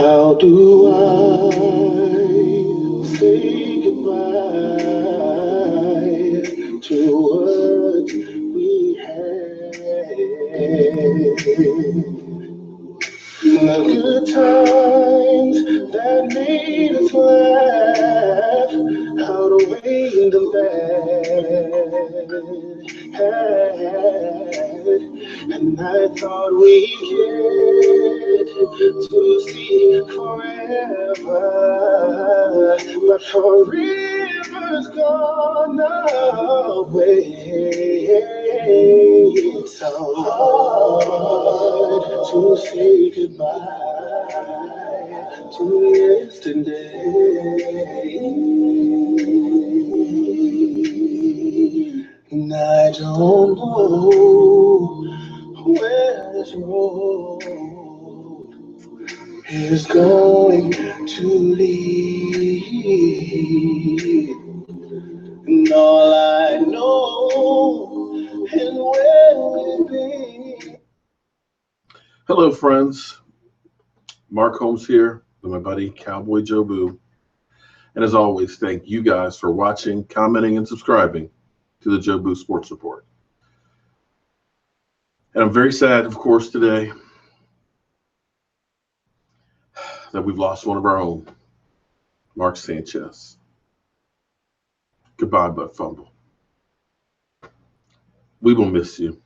How do I say goodbye to what we had? The good times that made us laugh, outweighing the bad. And I thought we'd get to see forever, but forever's gone away. It's so hard to say goodbye to yesterday. And I don't know where this road is going to lead. And all I know is where we'll be. Hello, friends. Mark Holmes here with my buddy CowboyJobu. And as always, thank you guys for watching, commenting, and subscribing to the Jobu Sports Report. And I'm very sad, of course, today that we've lost one of our own, Mark Sanchez. Goodbye, Butt Fumble. We will miss you.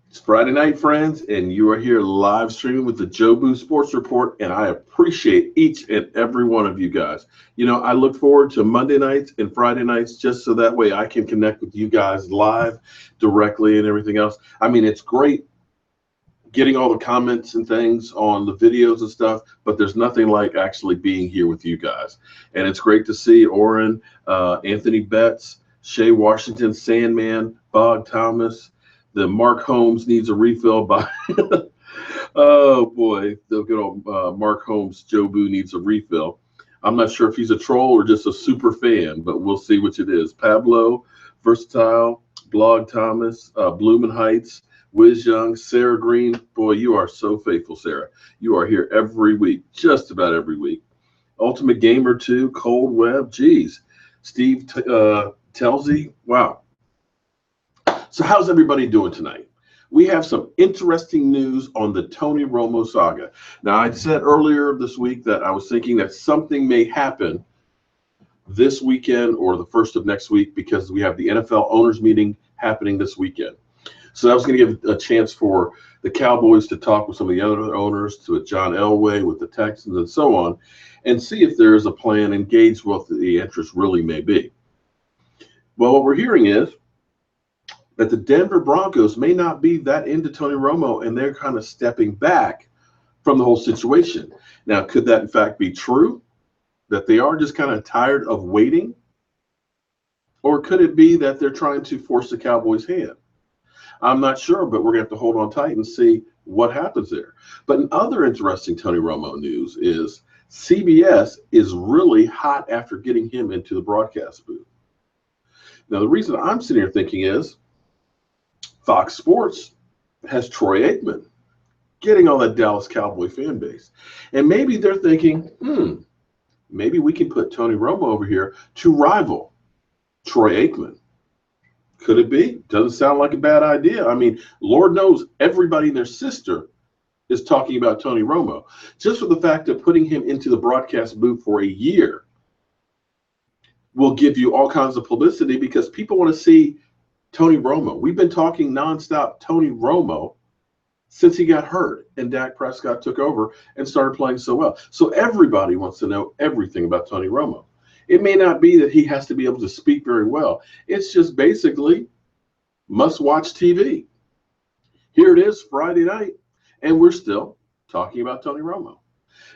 It's Friday night, friends, and you are here live streaming with the Jobu Sports Report, and I appreciate each and every one of you guys. You know, I look forward to Monday nights and Friday nights just so that way I can connect with you guys live, directly, and everything else. I mean, it's great getting all the comments and things on the videos and stuff, but there's nothing like actually being here with you guys. And it's great to see Oren, Anthony Betts, Shea Washington, Sandman, Bog Thomas. The Mark Holmes needs a refill by, oh boy, the good old Mark Holmes, Jobu needs a refill. I'm not sure if he's a troll or just a super fan, but we'll see which it is. Pablo, Versatile, Blog Thomas, Bloomin' Heights, Wiz Young, Sarah Green. Boy, you are so faithful, Sarah. You are here every week, just about every week. Ultimate Gamer 2, Cold Web, geez. Steve Telsey, wow. So how's everybody doing tonight? We have some interesting news on the Tony Romo saga. Now, I said earlier this week that I was thinking that something may happen this weekend or the first of next week because we have the NFL owners meeting happening this weekend. So that was going to give a chance for the Cowboys to talk with some of the other owners, to John Elway with the Texans and so on, and see if there is a plan and gauge what the interest really may be. Well, what we're hearing is that the Denver Broncos may not be that into Tony Romo, and they're kind of stepping back from the whole situation. Now, could that in fact be true, that they are just kind of tired of waiting? Or could it be that they're trying to force the Cowboys' hand? I'm not sure, but we're going to have to hold on tight and see what happens there. But in other interesting Tony Romo news is CBS is really hot after getting him into the broadcast booth. Now, the reason I'm sitting here thinking is Fox Sports has Troy Aikman getting all that Dallas Cowboy fan base. And maybe they're thinking, maybe we can put Tony Romo over here to rival Troy Aikman. Could it be? Doesn't sound like a bad idea. I mean, Lord knows everybody and their sister is talking about Tony Romo. Just for the fact of putting him into the broadcast booth for a year will give you all kinds of publicity because people want to see Tony Romo. We've been talking nonstop Tony Romo since he got hurt and Dak Prescott took over and started playing so well. So everybody wants to know everything about Tony Romo. It may not be that he has to be able to speak very well. It's just basically must-watch TV. Here it is, Friday night, and we're still talking about Tony Romo.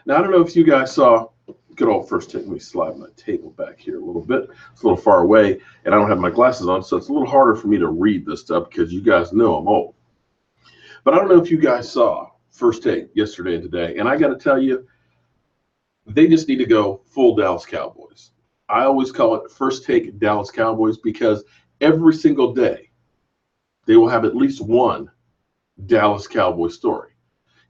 Now, I don't know if you guys saw, good old first take. Let me slide my table back here a little bit. It's a little far away, and I don't have my glasses on, so it's a little harder for me to read this stuff because you guys know I'm old. But I don't know if you guys saw First Take yesterday and today, and I got to tell you, they just need to go full Dallas Cowboys. I always call it First Take Dallas Cowboys because every single day they will have at least one Dallas Cowboy story.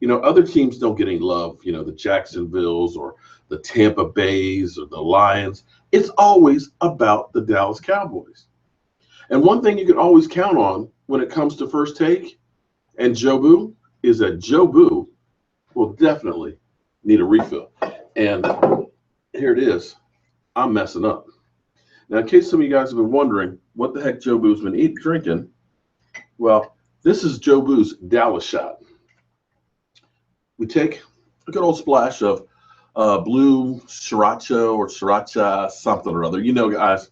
Other teams don't get any love, the Jacksonvilles or the Tampa Bays or the Lions. It's always about the Dallas Cowboys. And one thing you can always count on when it comes to First Take and Jobu is that Jobu will definitely need a refill. And here it is. I'm messing up. Now, in case some of you guys have been wondering what the heck Jobu's been drinking, well, this is Jobu's Dallas shot. We take a good old splash of blue sriracha or sriracha something or other. Guys,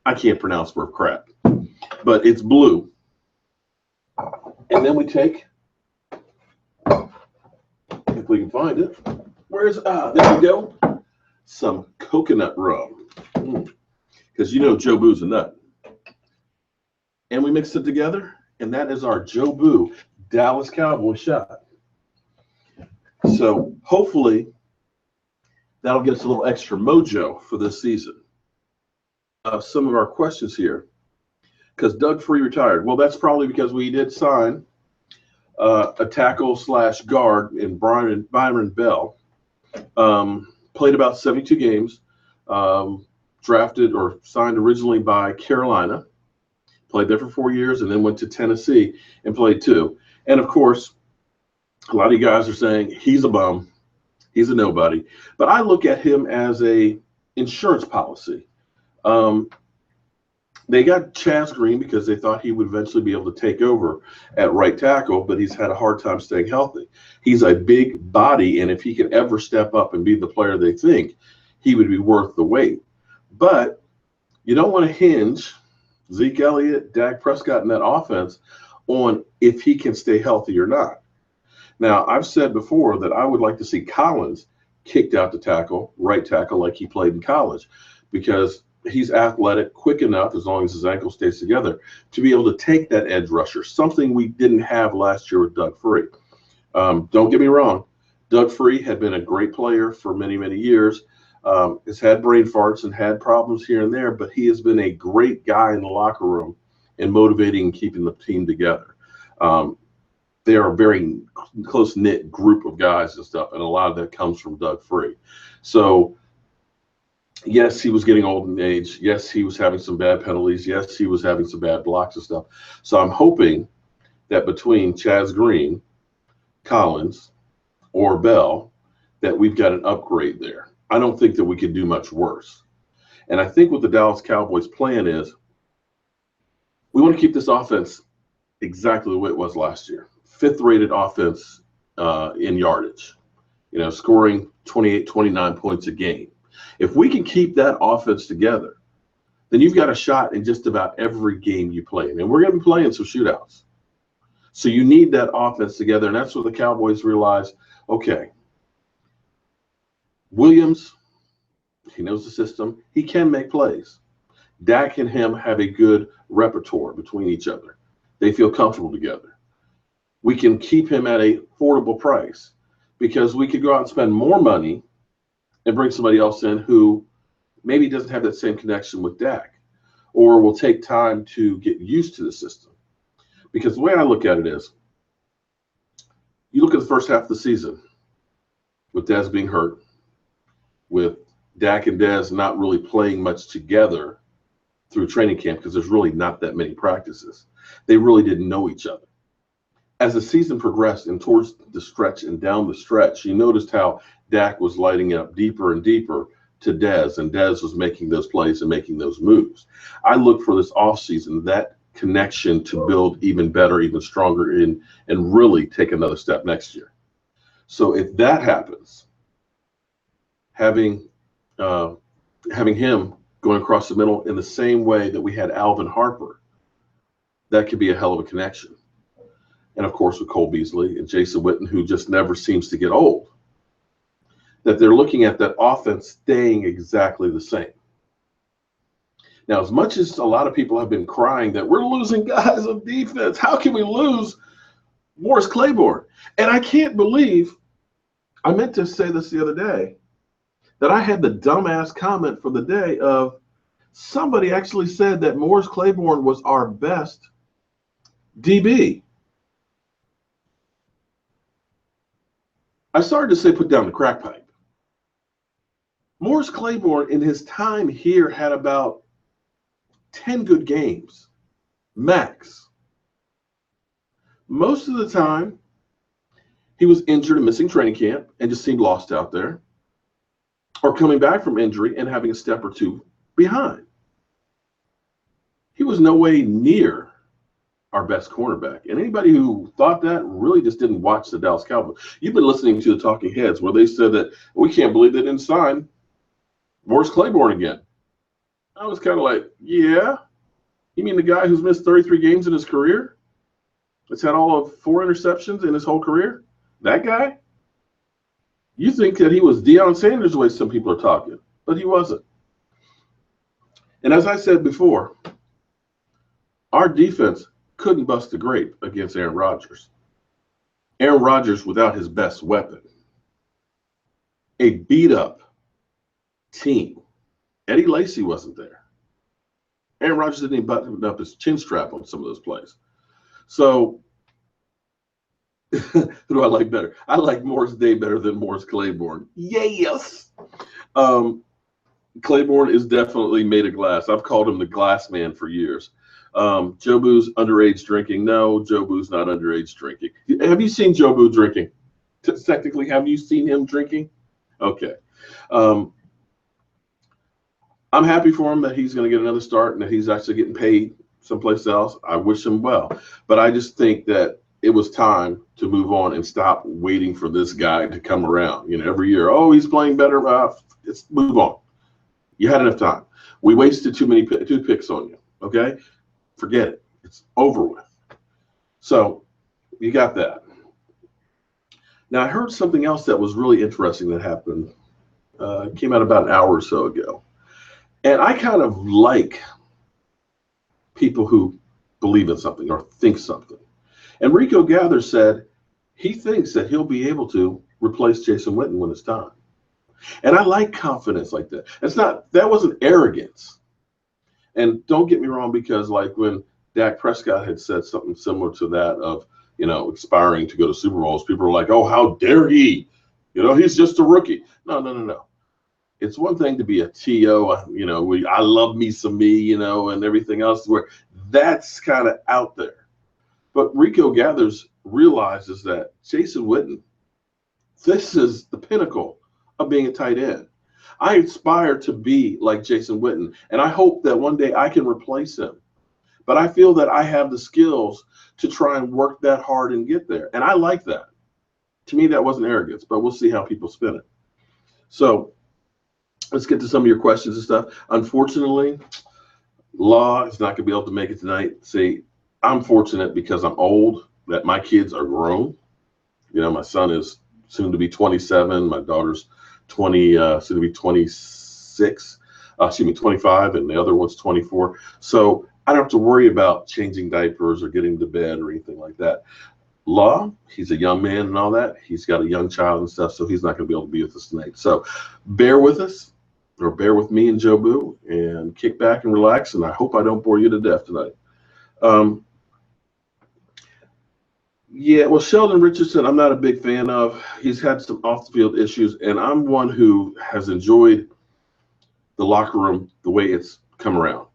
I can't pronounce word crap, but it's blue. And then we take, if we can find it, there we go, some coconut rum. Because Jobu's a nut. And we mix it together, and that is our Jobu Dallas Cowboy shot. So hopefully that'll get us a little extra mojo for this season. Some of our questions here. Because Doug Free retired. Well, that's probably because we did sign a tackle/guard in Byron Bell. Played about 72 games. Drafted or signed originally by Carolina. Played there for 4 years and then went to Tennessee and played 2. And, of course, a lot of you guys are saying he's a bum. He's a nobody. But I look at him as a insurance policy. They got Chaz Green because they thought he would eventually be able to take over at right tackle, but he's had a hard time staying healthy. He's a big body, and if he could ever step up and be the player they think, he would be worth the wait. But you don't want to hinge Zeke Elliott, Dak Prescott in that offense on if he can stay healthy or not. Now, I've said before that I would like to see Collins kicked out to tackle, right tackle, like he played in college, because he's athletic, quick enough, as long as his ankle stays together, to be able to take that edge rusher, something we didn't have last year with Doug Free. Don't get me wrong. Doug Free had been a great player for many, many years. Has had brain farts and had problems here and there, but he has been a great guy in the locker room and motivating and keeping the team together. They are a very close-knit group of guys and stuff, and a lot of that comes from Doug Free. So, yes, he was getting old in age. Yes, he was having some bad penalties. Yes, he was having some bad blocks and stuff. So I'm hoping that between Chaz Green, Collins, or Bell, that we've got an upgrade there. I don't think that we could do much worse. And I think what the Dallas Cowboys plan is, we want to keep this offense exactly the way it was last year. 5th-rated offense in yardage, scoring 28, 29 points a game. If we can keep that offense together, then you've got a shot in just about every game you play. And we're going to be playing some shootouts. So you need that offense together, and that's what the Cowboys realize, okay, Williams, he knows the system. He can make plays. Dak and him have a good repertoire between each other. They feel comfortable together. We can keep him at an affordable price because we could go out and spend more money and bring somebody else in who maybe doesn't have that same connection with Dak or will take time to get used to the system. Because the way I look at it is, you look at the first half of the season with Dez being hurt, with Dak and Dez not really playing much together through training camp because there's really not that many practices. They really didn't know each other. As the season progressed and towards the stretch and down the stretch, you noticed how Dak was lighting up deeper and deeper to Dez, and Dez was making those plays and making those moves. I look for this offseason, that connection to build even better, even stronger, and really take another step next year. So if that happens, having him going across the middle in the same way that we had Alvin Harper, that could be a hell of a connection. And, of course, with Cole Beasley and Jason Witten, who just never seems to get old, that they're looking at that offense staying exactly the same. Now, as much as a lot of people have been crying that we're losing guys on defense, how can we lose Morris Claiborne? And I can't believe, I meant to say this the other day, that I had the dumbass comment for the day of somebody actually said that Morris Claiborne was our best DB. I started to say put down the crack pipe. Morris Claiborne in his time here had about 10 good games, max. Most of the time, he was injured and missing training camp and just seemed lost out there, or coming back from injury and having a step or two behind. He was no way near our best cornerback. And anybody who thought that really just didn't watch the Dallas Cowboys. You've been listening to the talking heads where they said that we can't believe they didn't sign Morris Claiborne again. I was kind of like, yeah, you mean the guy who's missed 33 games in his career? That's had all of 4 interceptions in his whole career? That guy? You think that he was Deion Sanders the way some people are talking, but he wasn't. And as I said before, our defense couldn't bust a grape against Aaron Rodgers. Aaron Rodgers without his best weapon. A beat-up team. Eddie Lacy wasn't there. Aaron Rodgers didn't even button up his chin strap on some of those plays. So, who do I like better? I like Morris Day better than Morris Claiborne. Yes. Claiborne is definitely made of glass. I've called him the glass man for years. Jobu's underage drinking. No, Jobu's not underage drinking. Have you seen Jobu drinking? Technically, have you seen him drinking? Okay. I'm happy for him that he's going to get another start and that he's actually getting paid someplace else. I wish him well. But I just think that it was time to move on and stop waiting for this guy to come around. You know, every year, oh, he's playing better. Let's move on. You had enough time. We wasted two picks on you, okay? Forget it. It's over with. So you got that. Now, I heard something else that was really interesting that happened. It came out about an hour or so ago. And I kind of like people who believe in something or think something. And Rico Gather said he thinks that he'll be able to replace Jason Witten when it's time. And I like confidence like that. That wasn't arrogance. And don't get me wrong, because like when Dak Prescott had said something similar to that of, you know, aspiring to go to Super Bowls, people were like, oh, how dare he? You know, he's just a rookie. No. It's one thing to be a TO, you know, I love me some me, you know, and everything else, where that's kind of out there. But Rico Gathers realizes that Jason Witten, this is the pinnacle of being a tight end. I aspire to be like Jason Witten, and I hope that one day I can replace him. But I feel that I have the skills to try and work that hard and get there. And I like that. To me, that wasn't arrogance, but we'll see how people spin it. So let's get to some of your questions and stuff. Unfortunately, Law is not going to be able to make it tonight. See, I'm fortunate because I'm old that my kids are grown. You know, my son is soon to be 27. My daughter's 20, soon to be 26. 25, and the other one's 24. So I don't have to worry about changing diapers or getting to bed or anything like that. Law, he's a young man and all that. He's got a young child and stuff, so he's not going to be able to be with us tonight. So bear with us, or bear with me and Jobu, and kick back and relax, and I hope I don't bore you to death tonight. Yeah, well, Sheldon Richardson, I'm not a big fan of. He's had some off-the-field issues, and I'm one who has enjoyed the locker room the way it's come around.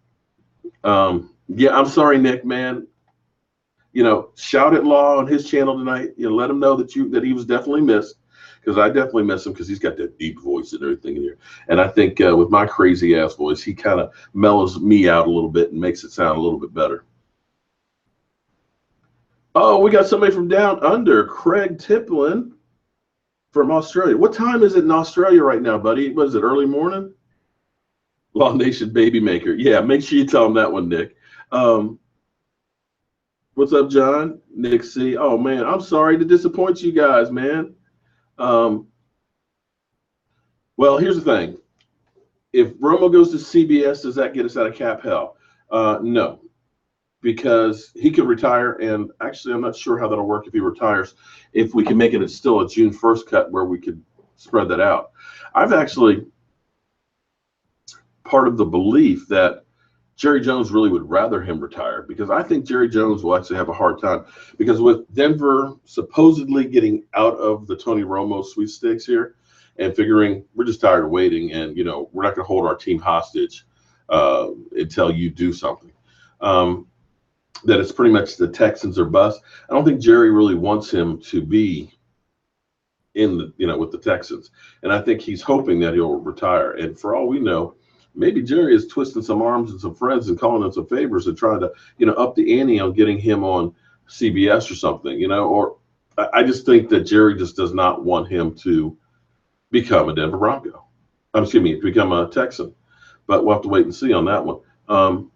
Yeah, I'm sorry, Nick, man. You know, shout at Law on his channel tonight. You know, let him know that he was definitely missed, because I definitely miss him because he's got that deep voice and everything in here. And I think with my crazy-ass voice, he kind of mellows me out a little bit and makes it sound a little bit better. Oh, we got somebody from down under, Craig Tiplin from Australia. What time is it in Australia right now, buddy? What is it, early morning? Law Nation Baby Maker. Yeah, make sure you tell him that one, Nick. What's up, John? Nick C. Oh, man, I'm sorry to disappoint you guys, man. Well, here's the thing. If Romo goes to CBS, does that get us out of cap hell? No. Because he could retire, and actually I'm not sure how that'll work if he retires, if we can make it still a June 1st cut where we could spread that out. I've actually part of the belief that Jerry Jones really would rather him retire, because I think Jerry Jones will actually have a hard time, because with Denver supposedly getting out of the Tony Romo sweepstakes here and figuring we're just tired of waiting, and we're not going to hold our team hostage until you do something. That it's pretty much the Texans or bust. I don't think Jerry really wants him to be in the with the Texans, and I think he's hoping that he'll retire. And for all we know, maybe Jerry is twisting some arms and some friends and calling them some favors and trying to up the ante on getting him on CBS or something. Or I just think that Jerry just does not want him to become a Denver Bronco. Excuse me, become a Texan. But we'll have to wait and see on that one.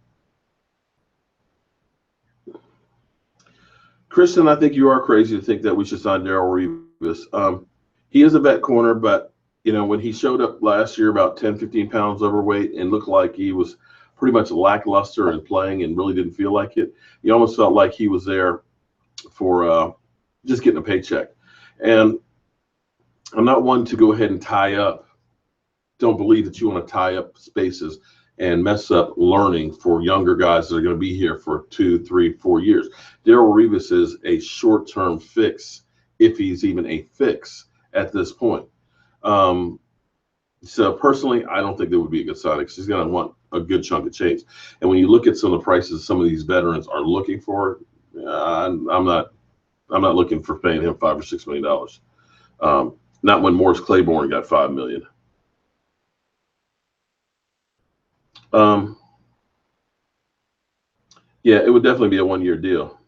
Kristen, I think you are crazy to think that we should sign Darrelle Revis. He is a vet corner, but when he showed up last year about 10, 15 pounds overweight and looked like he was pretty much lackluster in playing and really didn't feel like it, you almost felt like he was there for just getting a paycheck. And I'm not one to go ahead and tie up. Don't believe that you want to tie up spaces and mess up learning for younger guys that are going to be here for 2, 3, 4 years. Darrelle Revis is a short-term fix, if he's even a fix at this point. So personally, I don't think that would be a good signing, because he's going to want a good chunk of change. And when you look at some of the prices some of these veterans are looking for, I'm not looking for paying him $5 or $6 million. Not when Morris Claiborne got $5 million. Yeah, it would definitely be a one-year deal.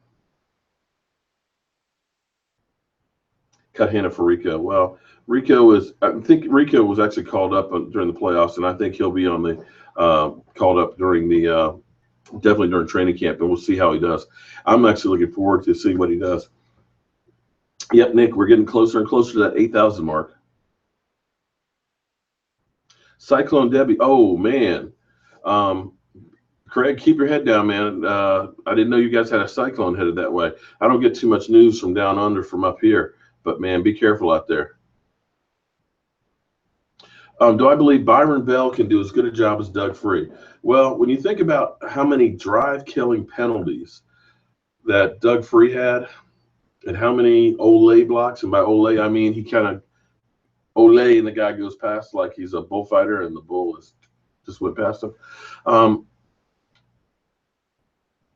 Cut Hannah for Rico. Well, I think Rico was actually called up during the playoffs, and I think he'll be on the called up during the definitely during training camp, and we'll see how he does. I'm actually looking forward to seeing what he does. Yep, Nick, we're getting closer and closer to that 8,000 mark. Cyclone Debbie. Oh man. Craig, keep your head down, man. I didn't know you guys had a cyclone headed that way. I don't get too much news from down under from up here, but man, be careful out there. Do I believe Byron Bell can do as good a job as Doug Free? Well, when you think about how many drive-killing penalties that Doug Free had, and how many Olay blocks, and by Olay I mean he kind of Olay and the guy goes past like he's a bullfighter and the bull is just went past him.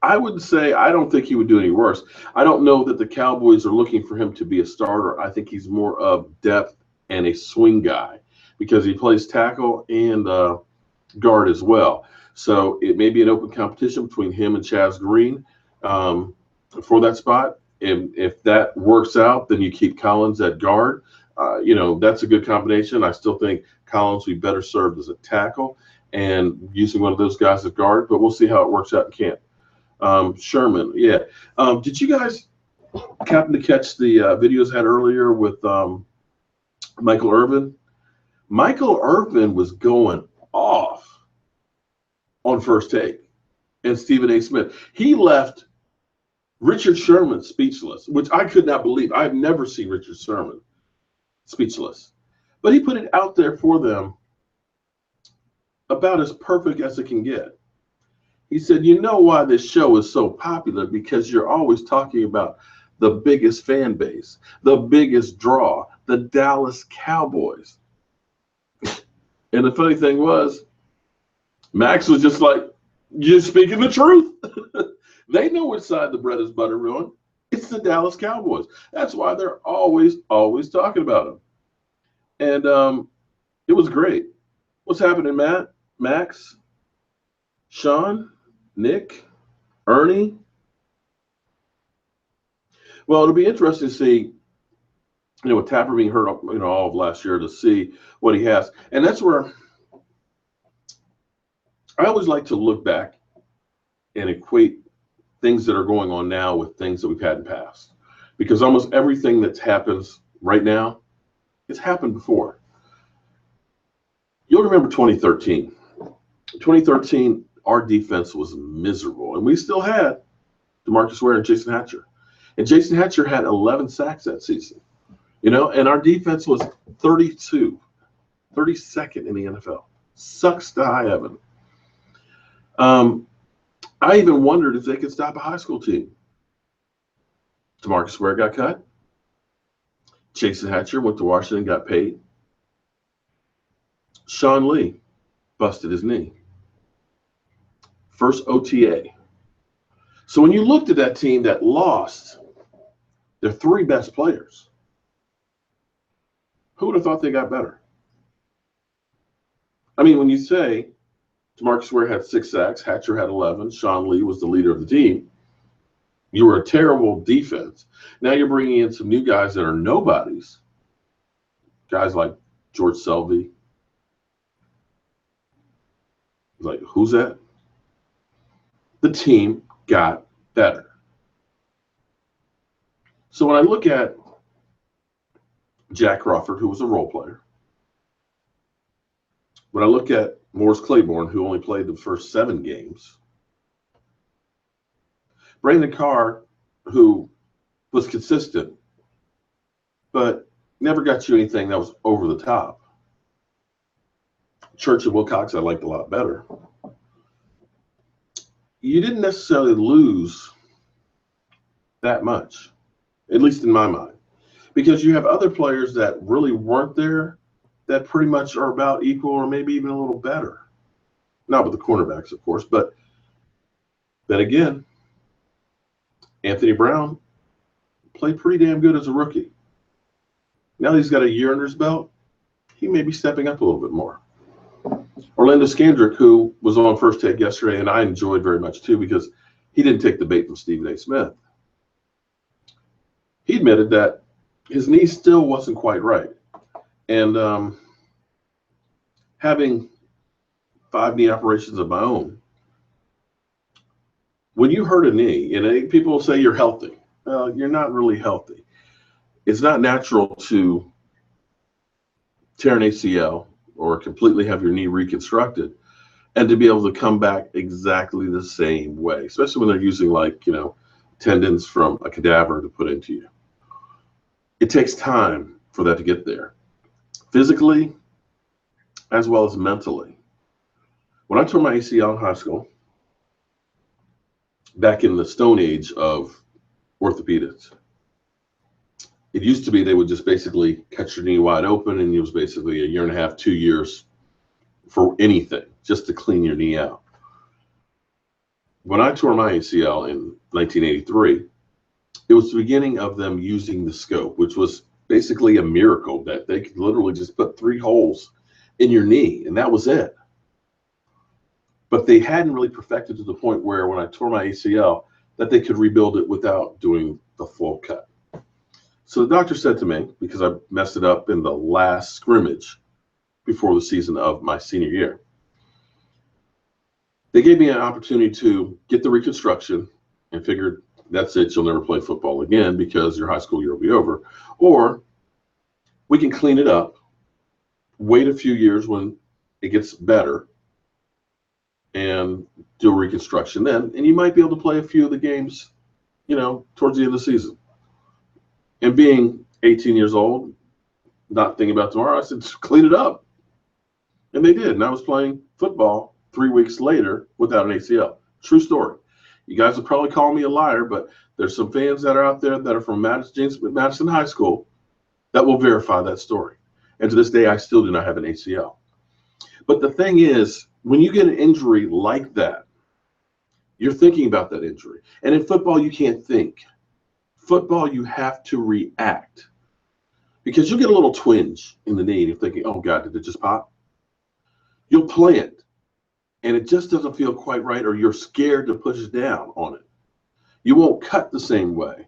I would say I don't think he would do any worse. I don't know that the Cowboys are looking for him to be a starter. I think he's more of depth and a swing guy, because he plays tackle and guard as well. So it may be an open competition between him and Chaz Green for that spot. And if that works out, then you keep Collins at guard. That's a good combination. I still think Collins would be better served as a tackle and using one of those guys as guard, but we'll see how it works out in camp. Sherman, yeah. Did you guys happen to catch the videos I had earlier with Michael Irvin? Michael Irvin was going off on First Take and Stephen A. Smith. He left Richard Sherman speechless, which I could not believe. I've never seen Richard Sherman speechless. But he put it out there for them about as perfect as it can get. He said, you know why this show is so popular? Because you're always talking about the biggest fan base, the biggest draw, the Dallas Cowboys. And the funny thing was, Max was just like, you're speaking the truth. They know which side the bread is buttered on. It's the Dallas Cowboys. That's why they're always talking about them. And it was great. What's happening, Matt, Max, Sean, Nick, Ernie? Well, it'll be interesting to see, with Tapper being hurt, all of last year, to see what he has. And that's where I always like to look back and equate things that are going on now with things that we've had in the past. Because almost everything that happens right now, it's happened before. You'll remember 2013. 2013, our defense was miserable, and we still had DeMarcus Ware and Jason Hatcher. And Jason Hatcher had 11 sacks that season, and our defense was 32, 32nd in the NFL. Sucks to high heaven. I even wondered if they could stop a high school team. DeMarcus Ware got cut. Jason Hatcher went to Washington, got paid. Sean Lee busted his knee. First OTA. So when you looked at that team that lost their three best players, who would have thought they got better? I mean, when you say DeMarcus Ware had 6 sacks, Hatcher had 11, Sean Lee was the leader of the team, you were a terrible defense. Now you're bringing in some new guys that are nobodies, guys like George Selvey. Like, who's that? The team got better. So when I look at Jack Crawford, who was a role player, when I look at Morris Claiborne, who only played the first 7 games, Brandon Carr, who was consistent, but never got you anything that was over the top. Church and Wilcox I liked a lot better. You didn't necessarily lose that much, at least in my mind, because you have other players that really weren't there that pretty much are about equal or maybe even a little better. Not with the cornerbacks, of course, but then again, Anthony Brown played pretty damn good as a rookie. Now that he's got a year under his belt, he may be stepping up a little bit more. Orlando Scandrick, who was on First Take yesterday, and I enjoyed very much too because he didn't take the bait from Stephen A. Smith. He admitted that his knee still wasn't quite right. And having 5 knee operations of my own, when you hurt a knee, and people will say you're healthy. Well, you're not really healthy. It's not natural to tear an ACL or completely have your knee reconstructed and to be able to come back exactly the same way, especially when they're using tendons from a cadaver to put into you. It takes time for that to get there, physically as well as mentally. When I tore my ACL in high school, back in the Stone Age of orthopedics, it used to be they would just basically cut your knee wide open, and it was basically 1.5 years, 2 years for anything, just to clean your knee out. When I tore my ACL in 1983, it was the beginning of them using the scope, which was basically a miracle that they could literally just put 3 holes in your knee, and that was it. But they hadn't really perfected to the point where when I tore my ACL, that they could rebuild it without doing the full cut. So the doctor said to me, because I messed it up in the last scrimmage before the season of my senior year, they gave me an opportunity to get the reconstruction and figured that's it, you'll never play football again because your high school year will be over. Or we can clean it up, wait a few years when it gets better, and do a reconstruction then, and you might be able to play a few of the games, towards the end of the season. And being 18 years old, not thinking about tomorrow, I said, clean it up. And they did. And I was playing football 3 weeks later without an ACL. True story. You guys will probably call me a liar, but there's some fans that are out there that are from Madison High School that will verify that story. And to this day, I still do not have an ACL. But the thing is, when you get an injury like that, you're thinking about that injury. And in football, you can't think. Football, you have to react. Because you'll get a little twinge in the knee and you're thinking, oh God, did it just pop? You'll play it, and it just doesn't feel quite right, or you're scared to push down on it. You won't cut the same way.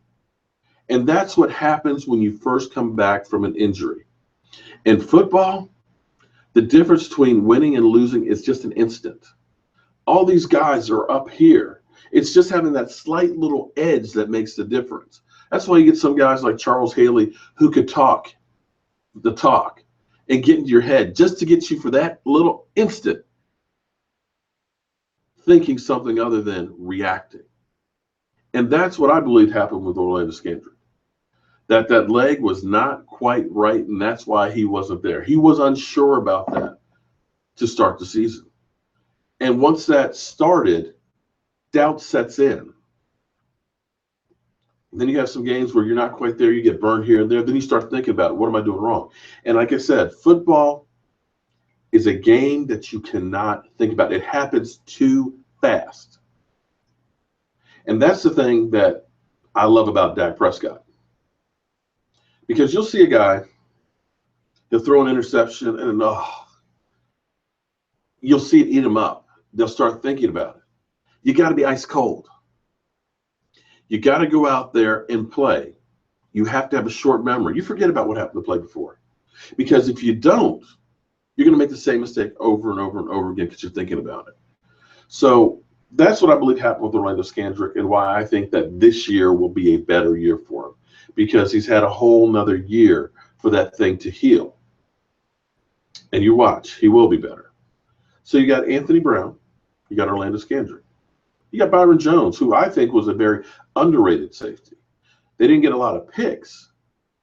And that's what happens when you first come back from an injury. In football, the difference between winning and losing is just an instant. All these guys are up here. It's just having that slight little edge that makes the difference. That's why you get some guys like Charles Haley who could talk the talk and get into your head just to get you for that little instant thinking something other than reacting. And that's what I believe happened with Orlando Scandrick. That leg was not quite right, and that's why he wasn't there. He was unsure about that to start the season. And once that started, doubt sets in. Then you have some games where you're not quite there. You get burned here and there. Then you start thinking about it. What am I doing wrong? And like I said, football is a game that you cannot think about. It happens too fast. And that's the thing that I love about Dak Prescott. Because you'll see a guy, he'll throw an interception, and you'll see it eat him up. They'll start thinking about it. You got to be ice cold. You got to go out there and play. You have to have a short memory. You forget about what happened to play before. Because if you don't, you're going to make the same mistake over and over and over again because you're thinking about it. So that's what I believe happened with Orlando Scandrick, and why I think that this year will be a better year for him, because he's had a whole nother year for that thing to heal. And you watch, he will be better. So you got Anthony Brown, you got Orlando Scandrick. You got Byron Jones, who I think was a very underrated safety. They didn't get a lot of picks,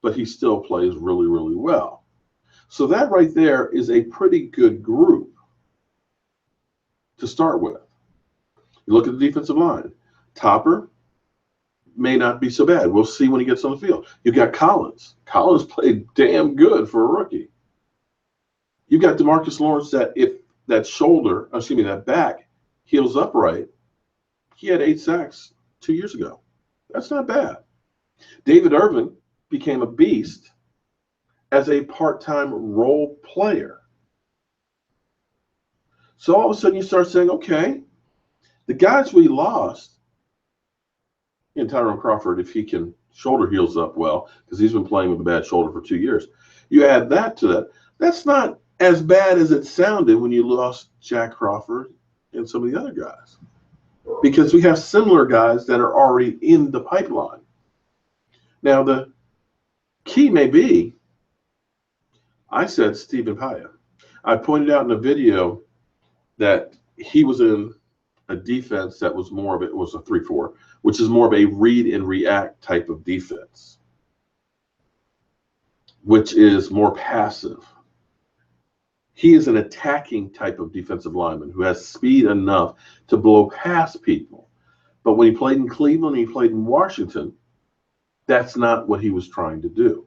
but he still plays really, really well. So that right there is a pretty good group to start with. You look at the defensive line. Topper may not be so bad. We'll see when he gets on the field. You've got Collins. Collins played damn good for a rookie. You've got DeMarcus Lawrence, that if that back heals up right, he had 8 sacks 2 years ago. That's not bad. David Irvin became a beast as a part-time role player. So all of a sudden you start saying, okay, the guys we lost, in Tyrone Crawford, if he can shoulder heals up well, because he's been playing with a bad shoulder for 2 years, you add that to that. That's not as bad as it sounded when you lost Jack Crawford and some of the other guys, because we have similar guys that are already in the pipeline. Now, the key may be, I said Stephen Paya. I pointed out in a video that he was in a defense that was more of it was a 3-4, which is more of a read and react type of defense, which is more passive. He is an attacking type of defensive lineman who has speed enough to blow past people. But when he played in Cleveland and he played in Washington, that's not what he was trying to do.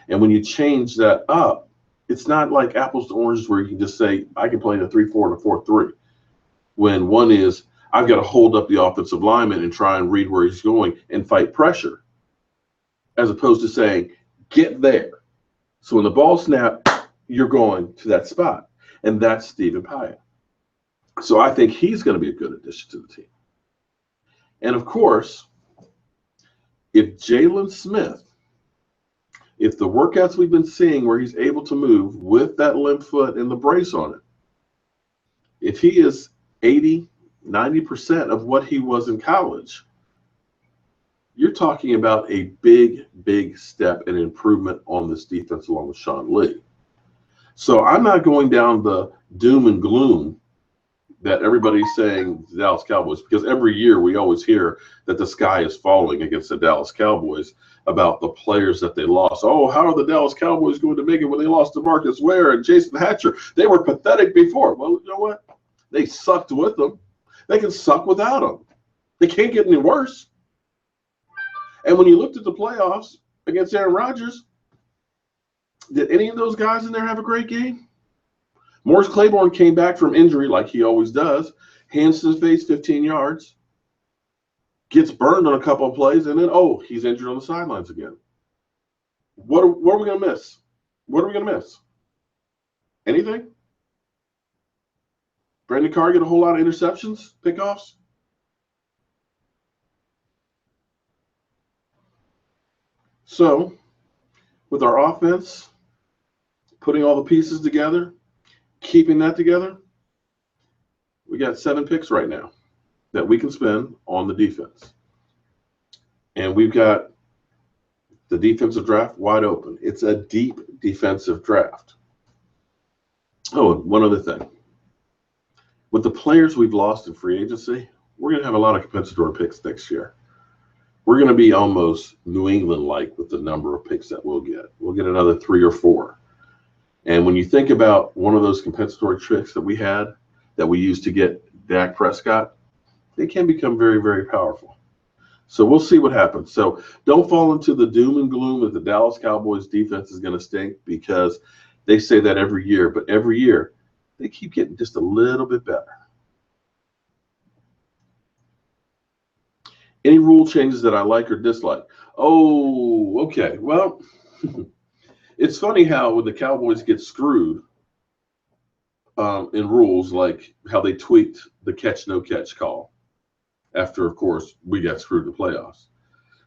And when you change that up, it's not like apples to oranges where you can just say, I can play in a 3-4 and a 4-3. When one is, I've got to hold up the offensive lineman and try and read where he's going and fight pressure, as opposed to saying, get there. So when the ball snaps, you're going to that spot. And that's Stephen Paya. So I think he's going to be a good addition to the team. And of course, if Jalen Smith, if the workouts we've been seeing where he's able to move with that limp foot and the brace on it, if he is 80, 90% of what he was in college, you're talking about a big, big step and improvement on this defense along with Sean Lee. So I'm not going down the doom and gloom that everybody's saying the Dallas Cowboys, because every year we always hear that the sky is falling against the Dallas Cowboys about the players that they lost. Oh, how are the Dallas Cowboys going to make it when they lost to Marcus Ware and Jason Hatcher? They were pathetic before. Well, you know what? They sucked with them. They can suck without them. They can't get any worse. And when you looked at the playoffs against Aaron Rodgers, did any of those guys in there have a great game? Morris Claiborne came back from injury like he always does, hands to his face, 15 yards, gets burned on a couple of plays, and then, oh, he's injured on the sidelines again. What are we going to miss? What are we going to miss? Anything? Brandon Carr get a whole lot of interceptions, pickoffs? So, with our offense, putting all the pieces together, keeping that together, we got 7 picks right now that we can spend on the defense. And we've got the defensive draft wide open. It's a deep defensive draft. Oh, and one other thing. With the players we've lost in free agency, we're going to have a lot of compensatory picks next year. We're going to be almost New England-like with the number of picks that we'll get. We'll get another 3 or 4. And when you think about one of those compensatory tricks that we had that we used to get Dak Prescott, they can become very, very powerful. So we'll see what happens. So don't fall into the doom and gloom that the Dallas Cowboys defense is going to stink, because they say that every year, but every year they keep getting just a little bit better. Any rule changes that I like or dislike? Oh, okay. Well, it's funny how when the Cowboys get screwed in rules, like how they tweaked the catch no catch call after, of course, we got screwed in the playoffs.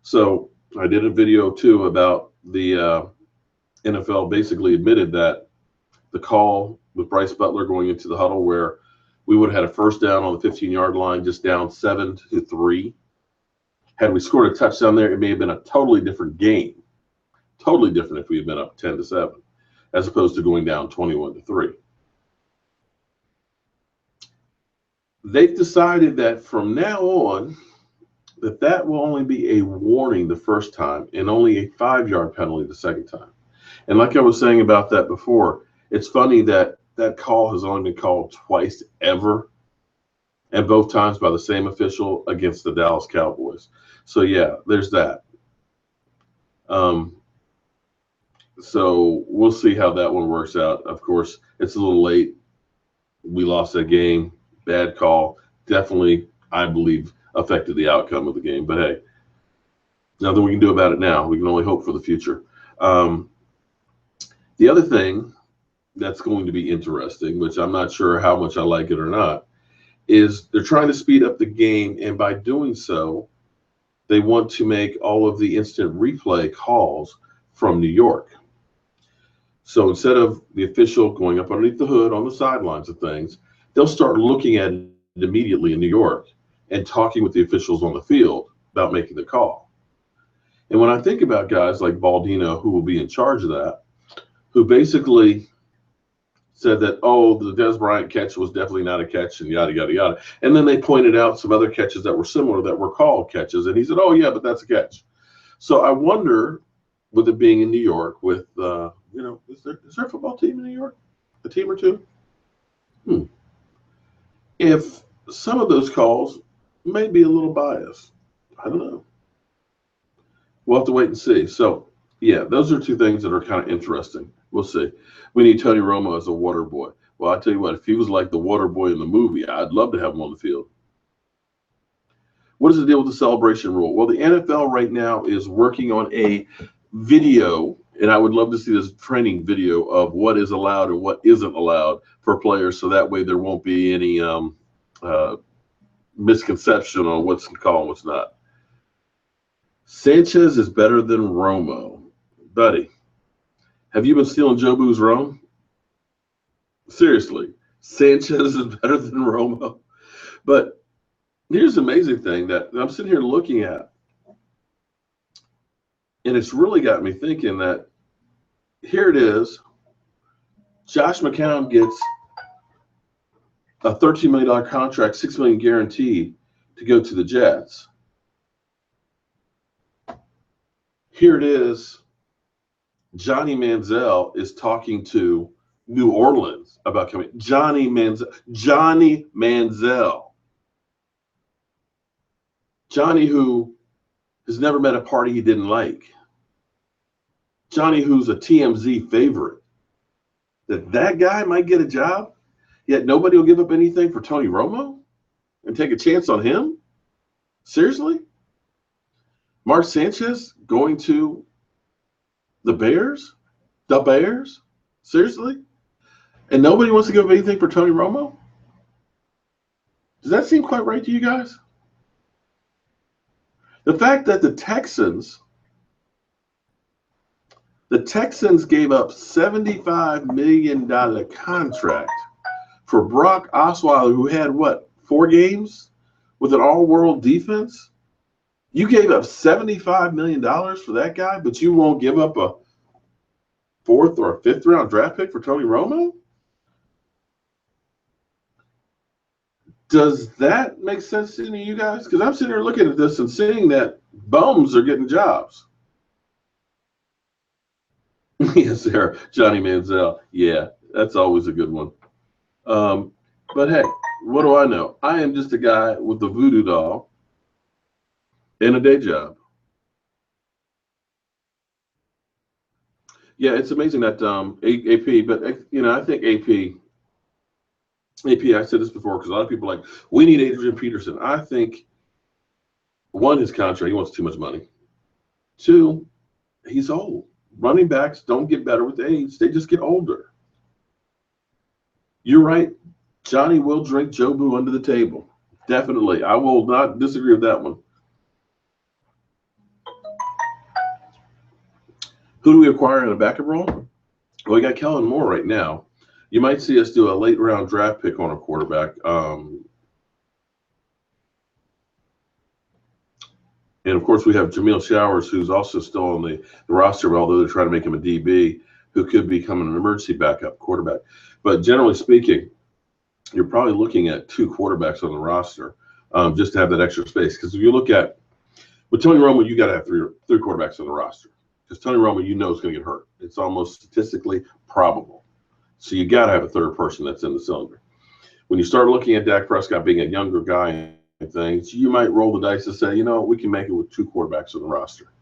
So I did a video too about the NFL basically admitted that the call with Bryce Butler going into the huddle, where we would have had a first down on the 15-yard line, just down 7-3. Had we scored a touchdown there, it may have been a totally different game. Totally different if we had been up 10-7, as opposed to going down 21-3. They've decided that from now on, that will only be a warning the first time and only a 5-yard penalty the second time. And like I was saying about that before, it's funny that that call has only been called twice ever, and both times by the same official against the Dallas Cowboys. So yeah, there's that. So we'll see how that one works out. Of course, it's a little late. We lost that game. Bad call. Definitely, I believe, affected the outcome of the game. But hey, nothing we can do about it now. We can only hope for the future. The other thing that's going to be interesting, which I'm not sure how much I like it or not, is they're trying to speed up the game, and by doing so, they want to make all of the instant replay calls from New York. So instead of the official going up underneath the hood on the sidelines of things, they'll start looking at it immediately in New York and talking with the officials on the field about making the call. And when I think about guys like Baldino, who will be in charge of that, who basically said that, oh, the Dez Bryant catch was definitely not a catch and yada, yada, yada. And then they pointed out some other catches that were similar that were called catches. And he said, oh, yeah, but that's a catch. So I wonder, with it being in New York, with, is there a football team in New York? A team or two? If some of those calls may be a little biased. I don't know. We'll have to wait and see. So, yeah, those are two things that are kind of interesting. We'll see. We need Tony Romo as a water boy. Well, I tell you what, if he was like the water boy in the movie, I'd love to have him on the field. What is the deal with the celebration rule? Well, the NFL right now is working on a video, and I would love to see this training video of what is allowed and what isn't allowed for players, so that way there won't be any misconception on what's called and what's not. Sanchez is better than Romo. Buddy, have you been stealing Jobu's Rome? Seriously, Sanchez is better than Romo. But here's the amazing thing that I'm sitting here looking at, and it's really got me thinking that here it is. Josh McCown gets a $13 million contract, $6 million guaranteed to go to the Jets. Here it is. Johnny Manziel is talking to New Orleans about coming. Johnny Manziel. Johnny, who has never met a party he didn't like. Johnny, who's a TMZ favorite. That guy might get a job, yet nobody will give up anything for Tony Romo and take a chance on him? Seriously? Mark Sanchez going to the Bears? The Bears? Seriously? And nobody wants to give up anything for Tony Romo? Does that seem quite right to you guys? The fact that the Texans gave up $75 million contract for Brock Osweiler, who had, 4 games with an all-world defense? You gave up $75 million for that guy, but you won't give up a 4th or a 5th round draft pick for Tony Romo? Does that make sense to you guys? Because I'm sitting here looking at this and seeing that bums are getting jobs. Yes, sir. Johnny Manziel. Yeah, that's always a good one. But hey, What do I know? I am just a guy with a voodoo doll and a day job. Yeah, it's amazing that AP, but I think AP. I said this before because a lot of people are like, we need Adrian Peterson. I think one, his contract, he wants too much money. Two, he's old. Running backs don't get better with age; they just get older. You're right. Johnny will drink Jobu under the table. Definitely, I will not disagree with that one. Who do we acquire in a backup role? Well, we got Kellen Moore right now. You might see us do a late round draft pick on a quarterback. And of course, we have Jamil Showers, who's also still on the roster, although they're trying to make him a DB, who could become an emergency backup quarterback. But generally speaking, you're probably looking at two quarterbacks on the roster just to have that extra space. Because if you look at with Tony Romo, you got to have three quarterbacks on the roster. Because Tony Romo, is going to get hurt. It's almost statistically probable. So you got to have a third person that's in the cylinder. When you start looking at Dak Prescott being a younger guy and things, you might roll the dice and say, we can make it with two quarterbacks on the roster.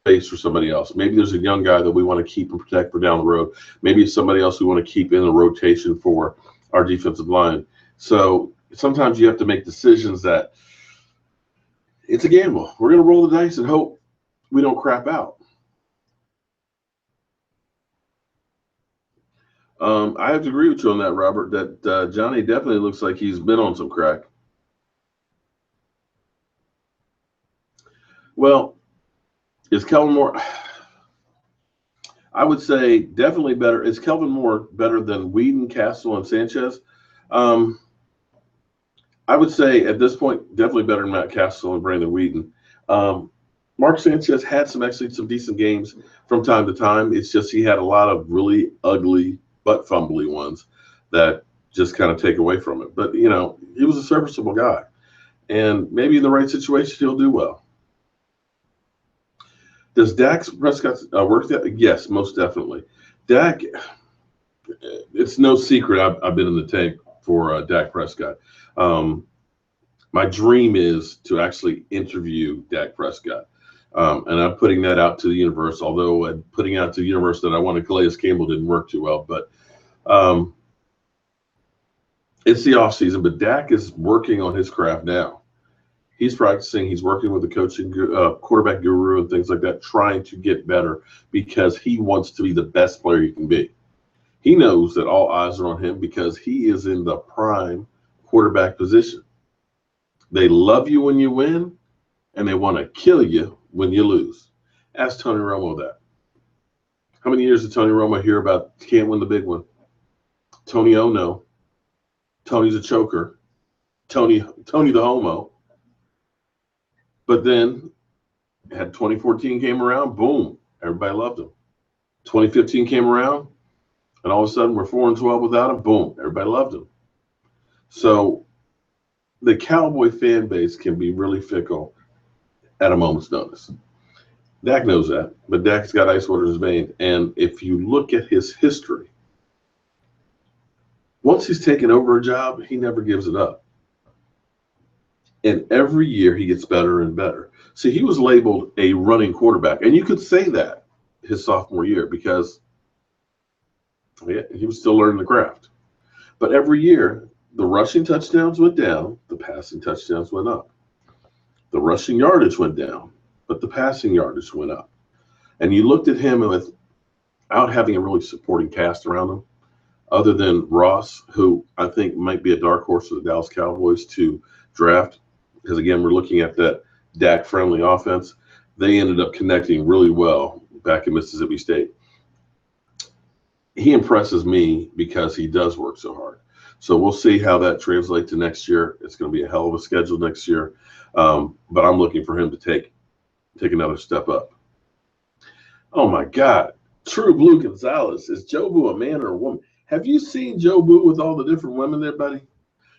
Space for somebody else. Maybe there's a young guy that we want to keep and protect for down the road. Maybe it's somebody else we want to keep in the rotation for our defensive line. So sometimes you have to make decisions that it's a gamble. We're going to roll the dice and hope we don't crap out. I have to agree with you on that, Robert, that Johnny definitely looks like he's been on some crack. Well, is Kelvin Moore? I would say definitely better. Is Kelvin Moore better than Whedon, Castle, and Sanchez? I would say at this point, definitely better than Matt Castle and Brandon Whedon. Mark Sanchez had some decent games from time to time. It's just he had a lot of really ugly butt fumbly ones that just kind of take away from it. But, he was a serviceable guy. And maybe in the right situation, he'll do well. Does Dak Prescott work that? Yes, most definitely. Dak, it's no secret I've been in the tank for Dak Prescott. My dream is to actually interview Dak Prescott. And I'm putting that out to the universe, although putting out to the universe that I wanted Calais Campbell didn't work too well. But it's the offseason, but Dak is working on his craft now. He's practicing. He's working with the coaching quarterback guru and things like that, trying to get better because he wants to be the best player he can be. He knows that all eyes are on him because he is in the prime quarterback position. They love you when you win, and they want to kill you when you lose. Ask Tony Romo that. How many years did Tony Romo hear about can't win the big one? Tony, oh no. Tony's a choker. Tony the homo. But then, had 2014 came around, boom, everybody loved him. 2015 came around, and all of a sudden we're 4-12 without him, boom, everybody loved him. So the Cowboy fan base can be really fickle at a moment's notice. Dak knows that, but Dak's got ice water in his veins. And if you look at his history, once he's taken over a job, he never gives it up. And every year he gets better and better. See, he was labeled a running quarterback. And you could say that his sophomore year because he was still learning the craft. But every year, the rushing touchdowns went down, the passing touchdowns went up. The rushing yardage went down, but the passing yardage went up. And you looked at him without having a really supporting cast around him, other than Ross, who I think might be a dark horse for the Dallas Cowboys to draft. Because, again, we're looking at that Dak-friendly offense. They ended up connecting really well back in Mississippi State. He impresses me because he does work so hard. So we'll see how that translates to next year. It's going to be a hell of a schedule next year. But I'm looking for him to take another step up. Oh, my God. True Blue Gonzalez. Is Jobu a man or a woman? Have you seen Jobu with all the different women there, buddy?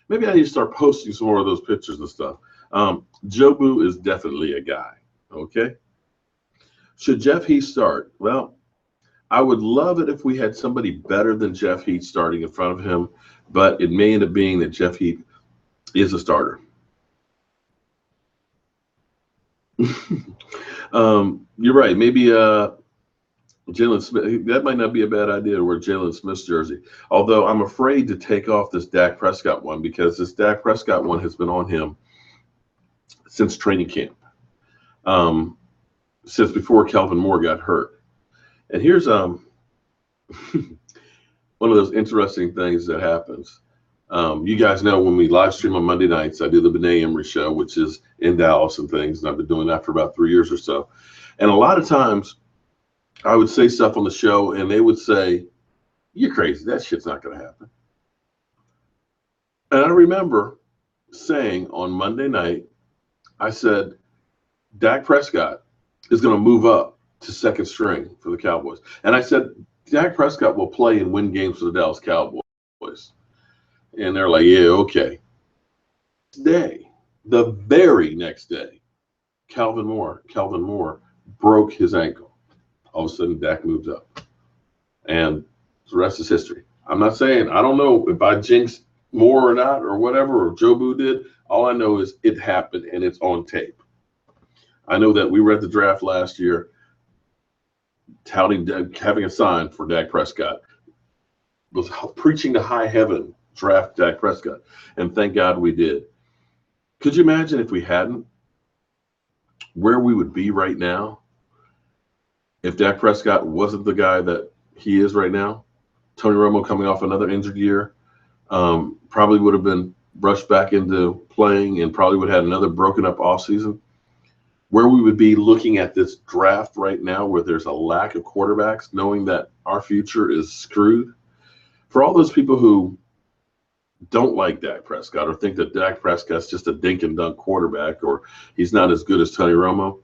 Maybe I need to start posting some more of those pictures and stuff. Jobu is definitely a guy, okay? Should Jeff Heath start? Well, I would love it if we had somebody better than Jeff Heath starting in front of him but it may end up being that Jeff Heath is a starter. You're right. Maybe Jalen Smith, that might not be a bad idea to wear Jalen Smith's jersey. Although I'm afraid to take off this Dak Prescott one, because this Dak Prescott one has been on him since training camp, since before Kelvin Moore got hurt. And here's one of those interesting things that happens. You guys know when we live stream on Monday nights, I do the Benet Emery show, which is in Dallas and things, and I've been doing that for about 3 years or so. And a lot of times I would say stuff on the show and they would say, "You're crazy. That shit's not going to happen." And I remember saying on Monday night, I said, Dak Prescott is going to move up to second string for the Cowboys. And I said, Dak Prescott will play and win games for the Dallas Cowboys. And they're like, yeah, okay. Day, the very next day, Kelvin Moore broke his ankle. All of a sudden, Dak moves up. And the rest is history. I'm not saying, I don't know if I jinxed Moore or not or whatever, or Jobu did. All I know is it happened and it's on tape. I know that we read the draft last year, touting, having a sign for Dak Prescott, was preaching to high heaven, draft Dak Prescott. And thank God we did. Could you imagine if we hadn't, where we would be right now if Dak Prescott wasn't the guy that he is right now? Tony Romo coming off another injured year, probably would have been brushed back into playing and probably would have had another broken up offseason. Where we would be looking at this draft right now where there's a lack of quarterbacks, knowing that our future is screwed. For all those people who don't like Dak Prescott or think that Dak Prescott's just a dink and dunk quarterback or he's not as good as Tony Romo,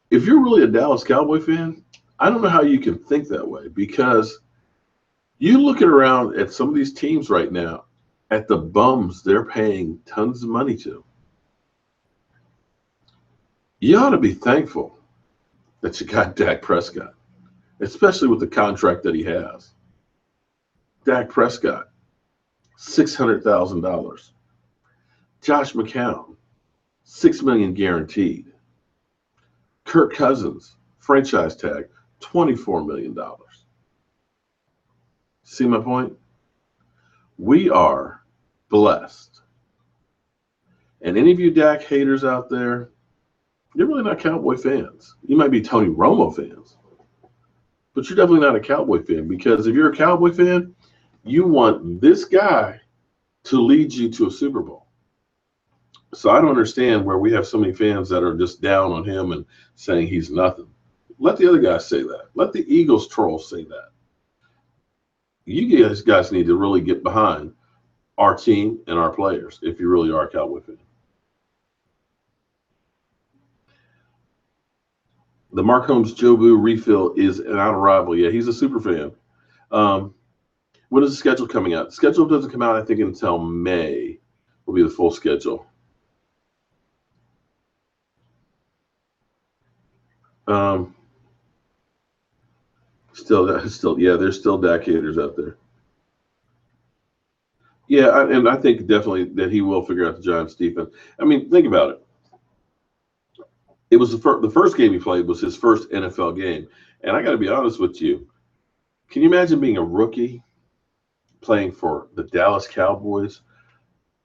if you're really a Dallas Cowboy fan, I don't know how you can think that way, because you looking around at some of these teams right now at the bums they're paying tons of money to. You ought to be thankful that you got Dak Prescott, especially with the contract that he has. Dak Prescott, $600,000. Josh McCown, $6 million guaranteed. Kirk Cousins, franchise tag, $24 million. See my point? We are blessed. And any of you Dak haters out there, you're really not Cowboy fans. You might be Tony Romo fans, but you're definitely not a Cowboy fan, because if you're a Cowboy fan, you want this guy to lead you to a Super Bowl. So I don't understand where we have so many fans that are just down on him and saying he's nothing. Let the other guys say that. Let the Eagles trolls say that. You guys need to really get behind our team and our players if you really are a Cowboy fan. The Mark Holmes Jobu refill is an out-of-rival. Yeah, he's a super fan. When is the schedule coming out? The schedule doesn't come out, I think, until May. Will be the full schedule. Yeah, there's still Dak haters out there. Yeah, and I think definitely that he will figure out the Giants' defense. I mean, think about it. It was the first game he played was his first NFL game. And I got to be honest with you. Can you imagine being a rookie playing for the Dallas Cowboys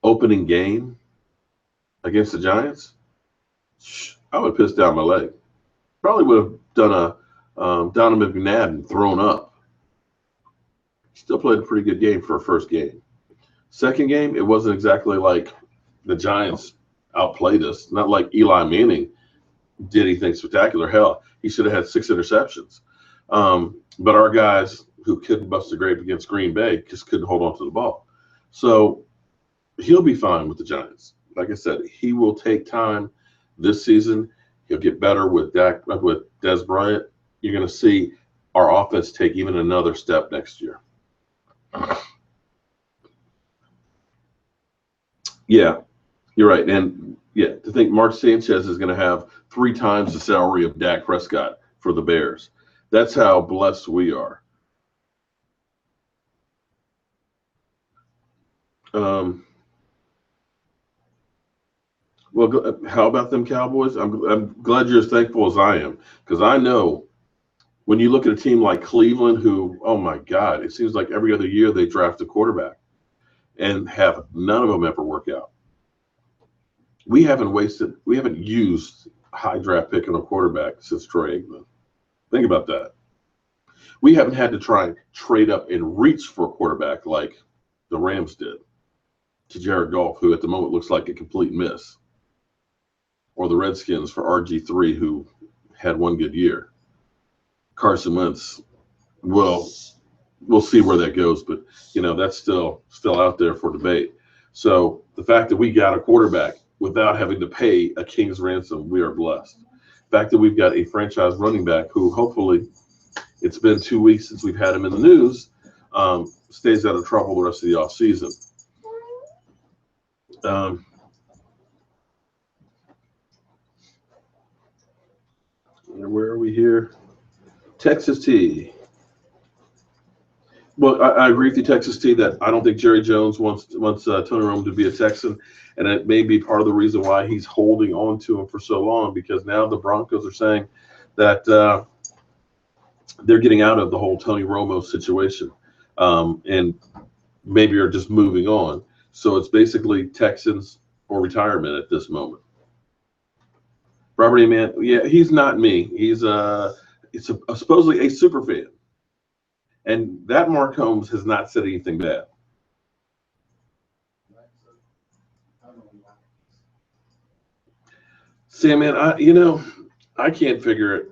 opening game against the Giants? I would have pissed down my leg. Probably would have done a Donovan McNabb and thrown up. Still played a pretty good game for a first game. Second game, it wasn't exactly like the Giants outplayed us. Not like Eli Manning did anything spectacular. Hell, he should have had 6 interceptions. But our guys who couldn't bust a grape against Green Bay just couldn't hold on to the ball. So he'll be fine with the Giants. Like I said, he will take time this season. He'll get better with Dez Bryant. You're going to see our offense take even another step next year. Yeah, you're right. And yeah, to think Mark Sanchez is going to have 3 times the salary of Dak Prescott for the Bears. That's how blessed we are. Well, how about them Cowboys? I'm glad you're as thankful as I am, because I know when you look at a team like Cleveland, who, oh my God, it seems like every other year they draft a quarterback and have none of them ever work out. We haven't used a high draft pick on a quarterback since Troy Aikman. Think about that. We haven't had to try and trade up and reach for a quarterback like the Rams did to Jared Goff, who at the moment looks like a complete miss, or the Redskins for RG3, who had one good year. Carson Wentz, well, we'll see where that goes, but that's still out there for debate. So the fact that we got a quarterback without having to pay a king's ransom, we are blessed. The fact that we've got a franchise running back who, hopefully, it's been 2 weeks since we've had him in the news, stays out of trouble the rest of the offseason. Where are we here? Texas T. Well, I agree with you, Texas T, that I don't think Jerry Jones wants Tony Romo to be a Texan, and it may be part of the reason why he's holding on to him for so long, because now the Broncos are saying that they're getting out of the whole Tony Romo situation, and maybe are just moving on. So it's basically Texans or retirement at this moment. Robert A. Man, yeah, he's not me. He's supposedly a super fan. And that Mark Holmes has not said anything bad. See, man, I can't figure it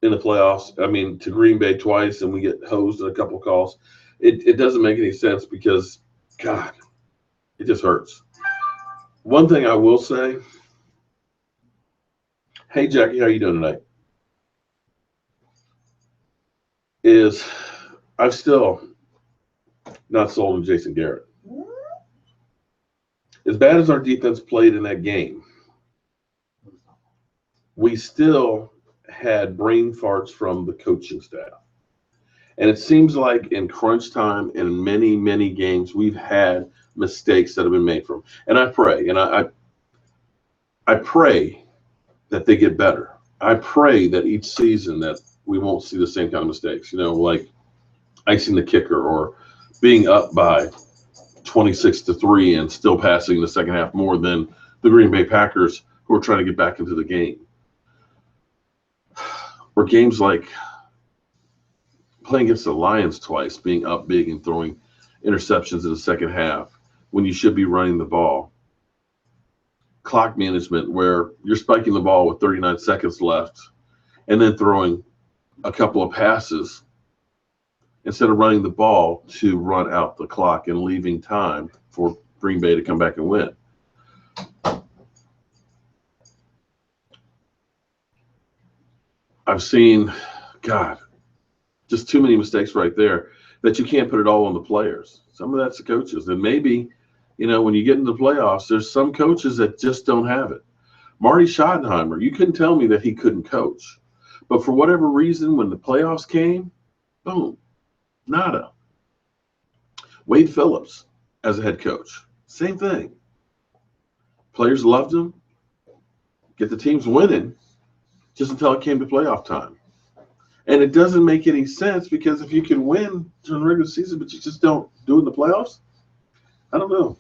in the playoffs. I mean, to Green Bay twice, and we get hosed in a couple of calls. It doesn't make any sense because, God, it just hurts. One thing I will say, hey, Jackie, how you doing tonight? Is I've still not sold on Jason Garrett. As bad as our defense played in that game, we still had brain farts from the coaching staff. And it seems like in crunch time in many, many games, we've had mistakes that have been made from. And I pray, and I pray that they get better. I pray that each season that we won't see the same kind of mistakes, like icing the kicker or being up by 26-3 and still passing the second half more than the Green Bay Packers, who are trying to get back into the game. Or games like playing against the Lions twice, being up big and throwing interceptions in the second half when you should be running the ball. Clock management, where you're spiking the ball with 39 seconds left and then throwing a couple of passes instead of running the ball to run out the clock and leaving time for Green Bay to come back and win. I've seen, God, just too many mistakes right there that you can't put it all on the players. Some of that's the coaches. And maybe, when you get into the playoffs, there's some coaches that just don't have it. Marty Schottenheimer, you couldn't tell me that he couldn't coach. But for whatever reason, when the playoffs came, boom, nada. Wade Phillips as a head coach, same thing. Players loved him, get the teams winning, just until it came to playoff time. And it doesn't make any sense, because if you can win during the regular season, but you just don't do it in the playoffs, I don't know.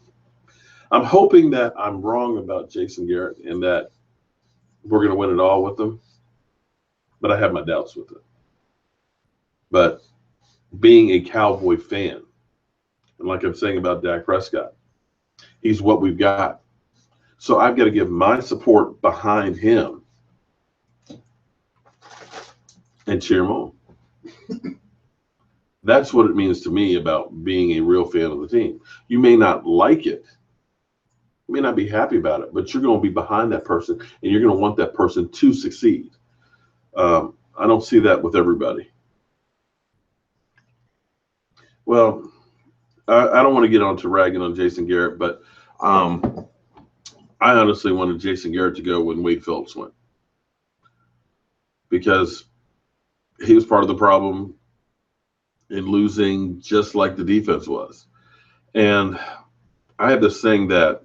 I'm hoping that I'm wrong about Jason Garrett and that we're going to win it all with him, but I have my doubts with it. But being a Cowboy fan, and like I'm saying about Dak Prescott, he's what we've got. So I've got to give my support behind him and cheer him on. That's what it means to me about being a real fan of the team. You may not like it, you may not be happy about it, but you're going to be behind that person, and you're going to want that person to succeed. I don't see that with everybody. Well, I don't want to get on to ragging on Jason Garrett, but I honestly wanted Jason Garrett to go when Wade Phillips went, because he was part of the problem in losing, just like the defense was. And I have this saying that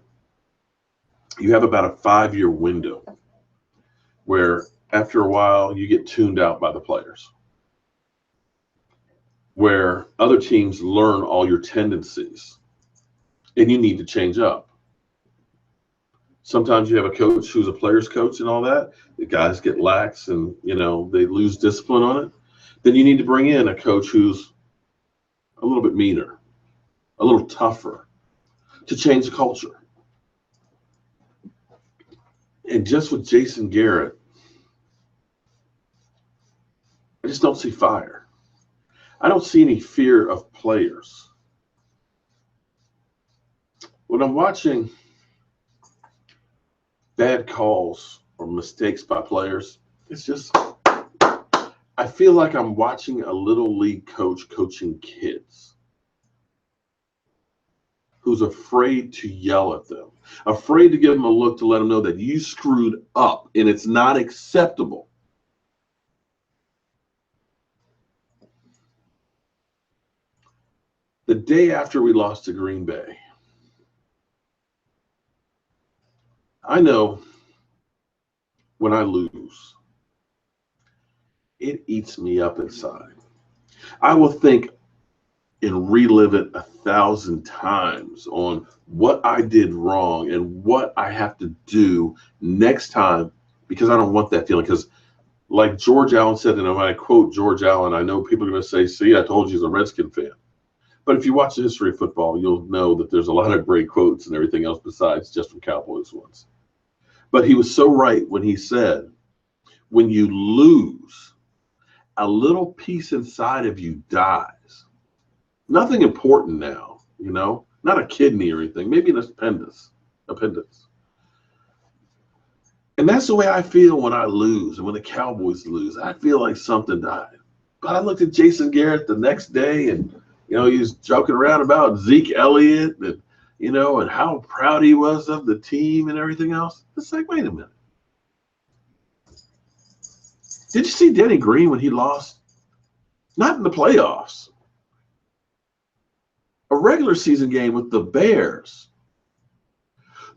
you have about a 5-year window where after a while you get tuned out by the players, where other teams learn all your tendencies and you need to change up. Sometimes you have a coach who's a player's coach and all that. The guys get lax and, they lose discipline on it. Then you need to bring in a coach who's a little bit meaner, a little tougher to change the culture. And just with Jason Garrett, I just don't see fire. I don't see any fear of players. When I'm watching bad calls or mistakes by players, it's just, I feel like I'm watching a little league coach coaching kids who's afraid to yell at them, afraid to give them a look to let them know that you screwed up and it's not acceptable. The day after we lost to Green Bay, I know when I lose, it eats me up inside. I will think and relive it 1,000 times on what I did wrong and what I have to do next time, because I don't want that feeling. Because like George Allen said, and when I quote George Allen, I know people are going to say, see, I told you he's a Redskin fan. But if you watch the history of football, you'll know that there's a lot of great quotes and everything else besides just from Cowboys ones. But he was so right when he said, when you lose, a little piece inside of you dies. Nothing important now, not a kidney or anything, maybe an appendix. And that's the way I feel when I lose and when the Cowboys lose. I feel like something died. But I looked at Jason Garrett the next day and, he was joking around about Zeke Elliott and, and how proud he was of the team and everything else. It's like, wait a minute. Did you see Denny Green when he lost? Not in the playoffs. A regular season game with the Bears.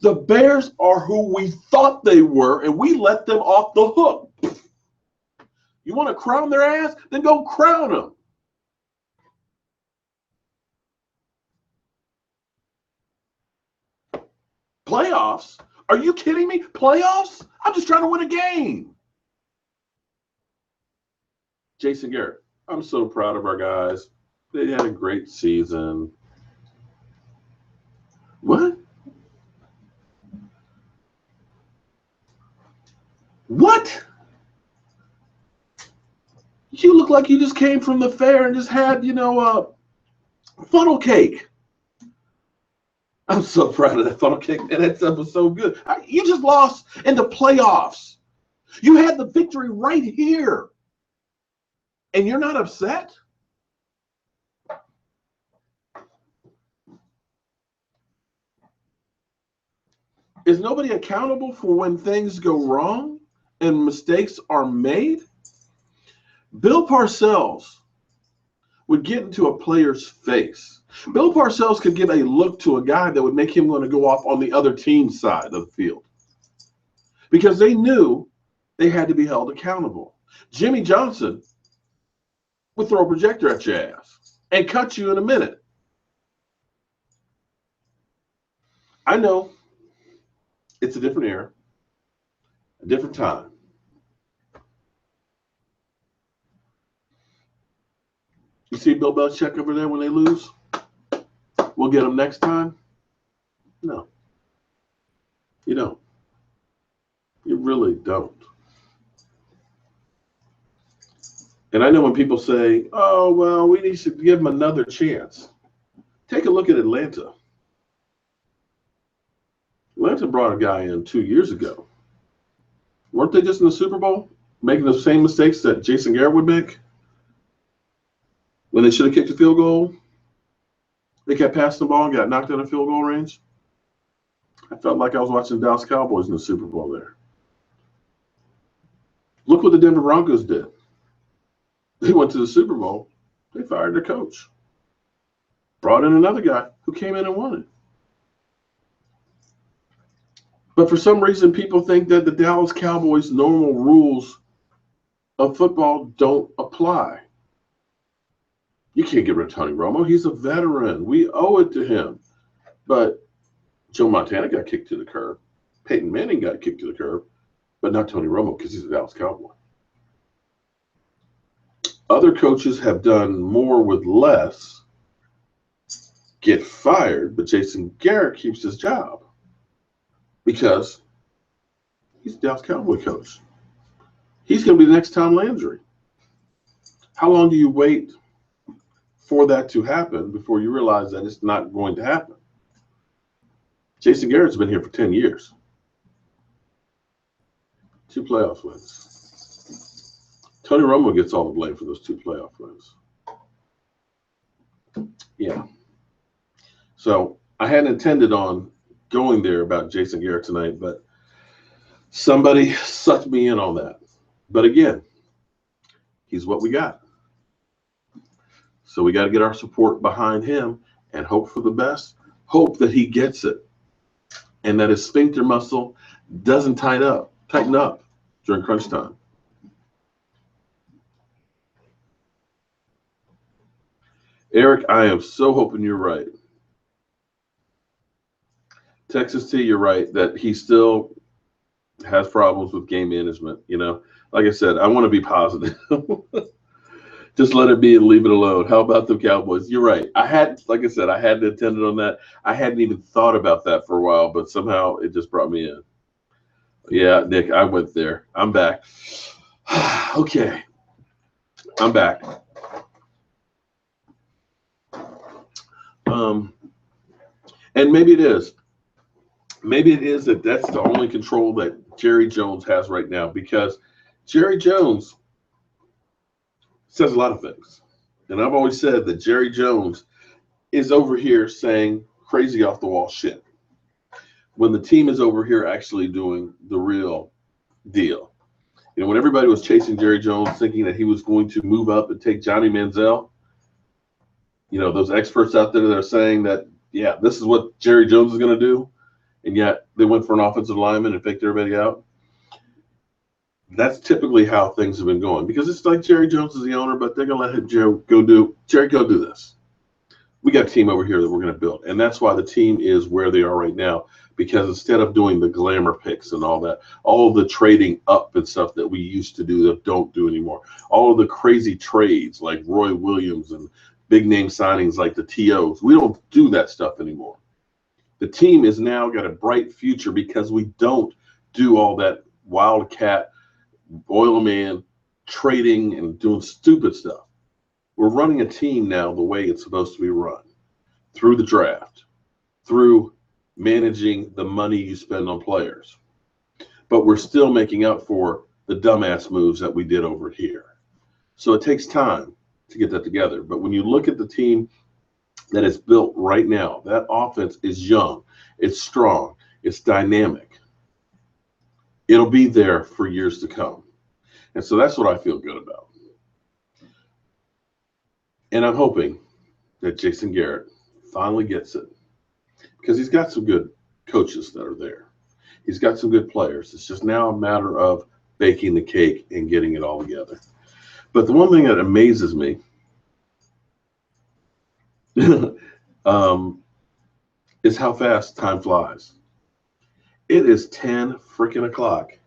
The Bears are who we thought they were, and we let them off the hook. You want to crown their ass? Then go crown them. Playoffs? Are you kidding me? Playoffs? I'm just trying to win a game. Jason Garrett, I'm so proud of our guys. They had a great season. What? What? You look like you just came from the fair and just had, funnel cake. I'm so proud of that funnel cake, and that stuff was so good. You just lost in the playoffs. You had the victory right here, and you're not upset? Is nobody accountable for when things go wrong and mistakes are made? Bill Parcells would get into a player's face. Bill Parcells could give a look to a guy that would make him want to go off on the other team's side of the field, because they knew they had to be held accountable. Jimmy Johnson would throw a projector at your ass and cut you in a minute. I know it's a different era, a different time. You see Bill Belichick over there when they lose? We'll get them next time? No. You don't. You really don't. And I know when people say, oh, well, we need to give them another chance. Take a look at Atlanta. Atlanta brought a guy in 2 years ago. Weren't they just in the Super Bowl making the same mistakes that Jason Garrett would make when they should have kicked a field goal? They kept passing the ball and got knocked out of field goal range. I felt like I was watching the Dallas Cowboys in the Super Bowl there. Look what the Denver Broncos did. They went to the Super Bowl. They fired their coach. Brought in another guy who came in and won it. But for some reason, people think that the Dallas Cowboys' normal rules of football don't apply. You can't get rid of Tony Romo. He's a veteran. We owe it to him. But Joe Montana got kicked to the curb. Peyton Manning got kicked to the curb, but not Tony Romo because he's a Dallas Cowboy. Other coaches have done more with less, get fired, but Jason Garrett keeps his job because he's a Dallas Cowboy coach. He's going to be the next Tom Landry. How long do you wait for that to happen before you realize that it's not going to happen? Jason Garrett's been here for 10 years. 2 playoff wins. Tony Romo gets all the blame for those 2 playoff wins. Yeah. So I hadn't intended on going there about Jason Garrett tonight, but somebody sucked me in on that. But again, he's what we got. So we got to get our support behind him and hope for the best. Hope that he gets it and that his sphincter muscle doesn't tighten up during crunch time. Eric, I am so hoping you're right. Texas T, you're right that he still has problems with game management. You know, like I said, I want to be positive. Just let it be and leave it alone. How about the Cowboys? You're right. Like I said, I hadn't intended on that. I hadn't even thought about that for a while, but somehow it just brought me in. Yeah, Nick, I went there. I'm back. Okay. I'm back. And maybe it is. Maybe it is that's the only control that Jerry Jones has right now, because Jerry Jones says a lot of things. And I've always said that Jerry Jones is over here saying crazy off the wall shit when the team is over here actually doing the real deal. You know, when everybody was chasing Jerry Jones thinking that he was going to move up and take Johnny Manziel, you know, those experts out there that are saying that, yeah, this is what Jerry Jones is going to do, and yet they went for an offensive lineman and picked everybody out. That's typically how things have been going, because it's like Jerry Jones is the owner, but they're going to let him go do this. We got a team over here that we're going to build, and that's why the team is where they are right now, because instead of doing the glamour picks and all that, all of the trading up and stuff that we used to do that don't do anymore, all of the crazy trades like Roy Williams and big name signings like the TOs, we don't do that stuff anymore. The team is now got a bright future because we don't do all that wildcat oil man trading and doing stupid stuff. We're running a team now the way it's supposed to be run, through the draft, through managing the money you spend on players. But we're still making up for the dumbass moves that we did over here. So it takes time to get that together. But when you look at the team that is built right now, that offense is young, it's strong, it's dynamic. It'll be there for years to come. And so that's what I feel good about. And I'm hoping that Jason Garrett finally gets it, because he's got some good coaches that are there. He's got some good players. It's just now a matter of baking the cake and getting it all together. But the one thing that amazes me is how fast time flies. It is 10 freaking o'clock,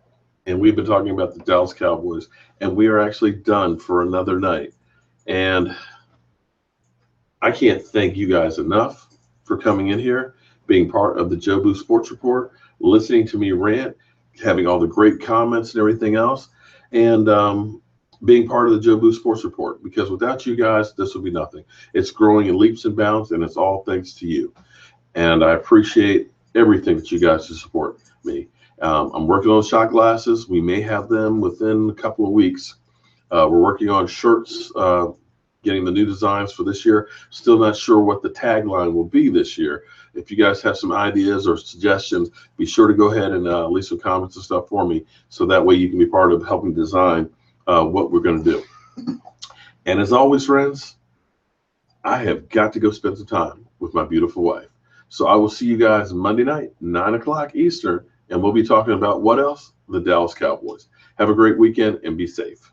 and we've been talking about the Dallas Cowboys, and we are actually done for another night. And I can't thank you guys enough for coming in here, being part of the Jobu Sports Report, listening to me rant, having all the great comments and everything else, and being part of the Jobu Sports Report, because without you guys, this would be nothing. It's growing in leaps and bounds, and it's all thanks to you. And I appreciate everything that you guys to support me. I'm working on shot glasses. We may have them within a couple of weeks. We're working on shirts, getting the new designs for this year. Still not sure what the tagline will be this year. If you guys have some ideas or suggestions, be sure to go ahead and leave some comments and stuff for me, so that way you can be part of helping design what we're going to do. And as always, friends, I have got to go spend some time with my beautiful wife. So I will see you guys Monday night, 9 o'clock Eastern, And we'll be talking about what else? The Dallas Cowboys. Have a great weekend and be safe.